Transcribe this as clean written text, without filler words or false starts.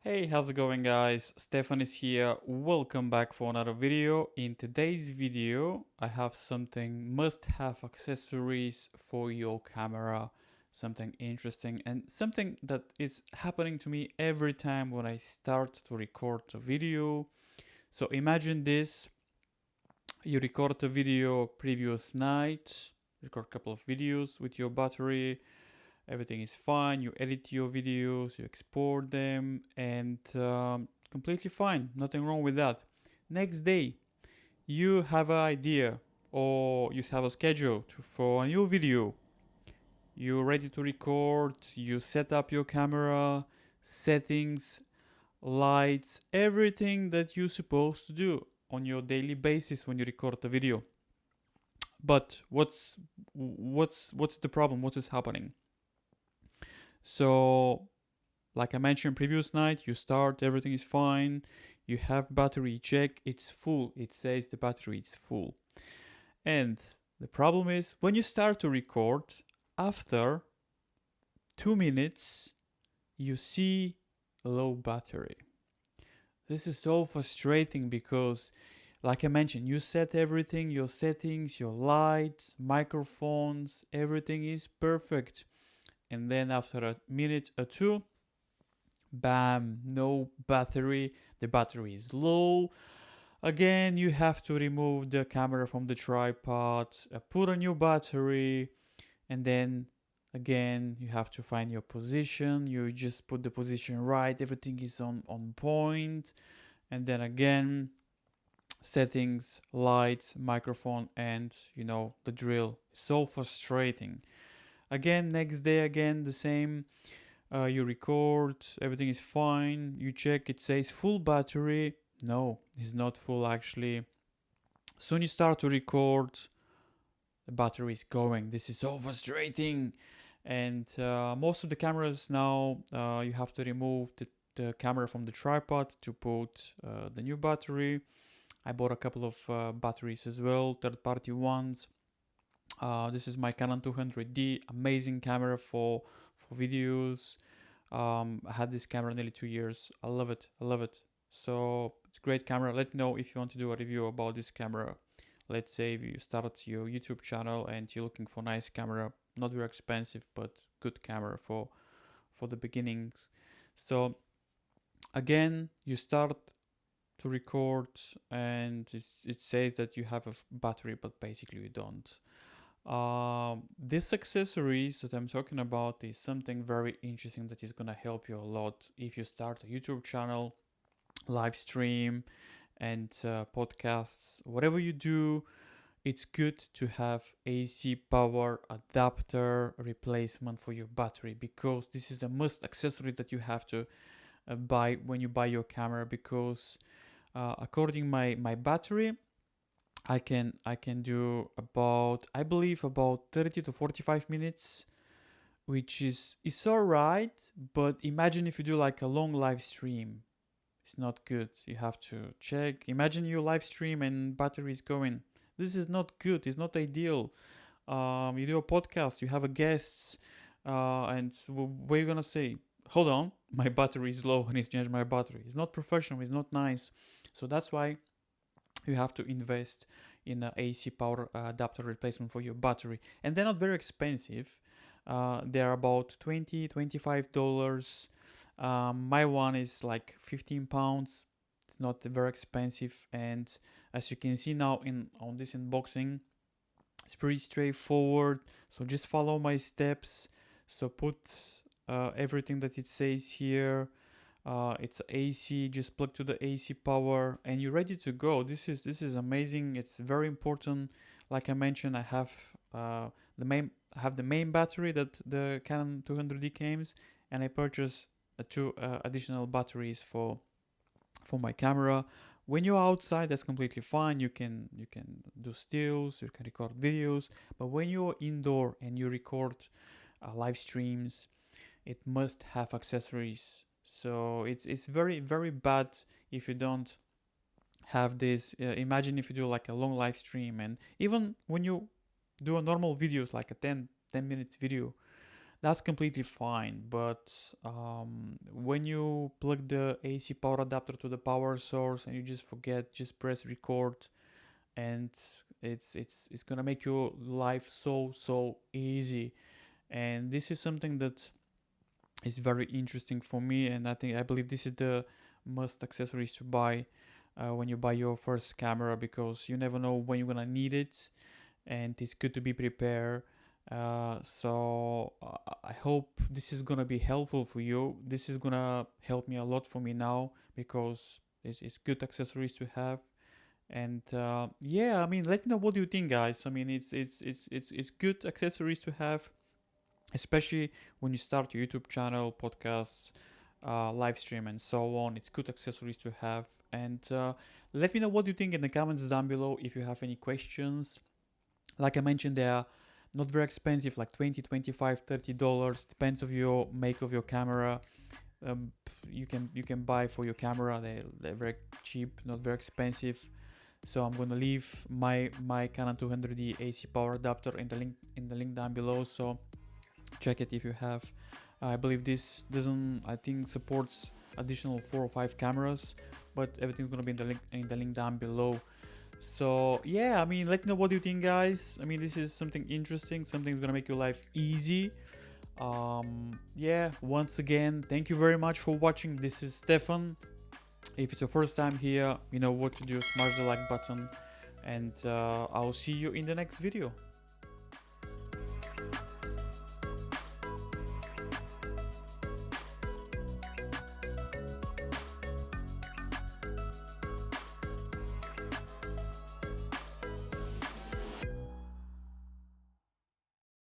Hey, how's it going guys? Stefan is here. Welcome back for another video. In today's video, I have something must-have accessories for your camera. Something interesting and something that is happening to me every time when I start to record a video. So imagine this. You record a video previous night, record a couple of videos with your battery. Everything is fine, you edit your videos, you export them, and completely fine, nothing wrong with that. Next day, you have an idea or you have a schedule for a new video. You're ready to record, you set up your camera, settings, lights, everything that you're supposed to do on your daily basis when you record a video. But what's the problem? What is happening? So, like I mentioned previous night, you start, everything is fine. You have battery check, it's full. It says the battery is full. And the problem is when you start to record, after 2 minutes, you see low battery. This is so frustrating because, like I mentioned, you set everything, your settings, your lights, microphones, everything is perfect. And then after a minute or two, bam, no battery, the battery is low. Again, you have to remove the camera from the tripod, put a new battery, and then again you have to find your position. You just put the position right, everything is on point, and then again settings, lights, microphone, and the drill. So frustrating. Again, next day, again the same. You record, everything is fine. You check, it says full battery. No, it's not full actually. Soon you start to record, the battery is going. This is so frustrating. And most of the cameras now, you have to remove the camera from the tripod to put the new battery. I bought a couple of batteries as well, third-party ones. This is my Canon 200D, amazing camera for videos. I had this camera nearly 2 years. I love it. So it's a great camera. Let me know if you want to do a review about this camera. Let's say if you start your YouTube channel and you're looking for a nice camera, not very expensive, but good camera for the beginnings. So again, you start to record and it says that you have a battery, but basically you don't. This accessories that I'm talking about is something very interesting that is gonna help you a lot if you start a YouTube channel, live stream, and podcasts. Whatever you do, it's good to have AC power adapter replacement for your battery, because this is a must accessory that you have to buy when you buy your camera, because according my battery, I can do about, I believe, about 30 to 45 minutes, which is alright, but imagine if you do like a long live stream. It's not good. You have to check. Imagine you live stream and battery is going. This is not good. It's not ideal. You do a podcast, you have a guest, and what are you gonna say? Hold on, my battery is low. I need to change my battery. It's not professional. It's not nice. So that's why you have to invest in an AC power adapter replacement for your battery, and they're not very expensive. They're about $25. My one is like £15. It's not very expensive, and as you can see now on this unboxing, it's pretty straightforward. So just follow my steps. So put everything that it says here. It's AC, just plug to the AC power and you're ready to go. This is amazing. It's very important. Like I mentioned, I have the main battery that the Canon 200D comes, and I purchased two additional batteries for my camera. When you're outside, that's completely fine. You can do stills, you can record videos, but when you're indoor and you record live streams, it must have accessories. So it's very, very bad if you don't have this. Imagine if you do like a long live stream, and even when you do a normal videos like a 10 minutes video, that's completely fine. But when you plug the AC power adapter to the power source and you just forget, just press record, and it's gonna make your life so easy. And this is something that is very interesting for me, and I believe this is the must accessories to buy when you buy your first camera, because you never know when you're gonna need it, and it's good to be prepared. I hope this is gonna be helpful for you. This is gonna help me a lot for me now, because it's good accessories to have. And yeah, I mean, let me know what do you think, guys. I mean, it's good accessories to have, especially when you start your YouTube channel, podcasts, live stream, and so on. It's good accessories to have. And let me know what you think in the comments down below. If you have any questions, like I mentioned, they are not very expensive, like 20, 25, $30. Depends of your make of your camera. You can buy for your camera. They're very cheap, not very expensive. So I'm gonna leave my Canon 200D AC power adapter in the link down below. So check it if you have. I believe this doesn't, I think, supports additional 4 or 5 cameras, but everything's gonna be in the link down below. So yeah, I mean, let me know what you think, guys. I mean, this is something interesting, something's gonna make your life easy. Yeah, once again, thank you very much for watching. This is Stefan. If it's your first time here, you know what to do. Smash the like button, and I'll see you in the next video.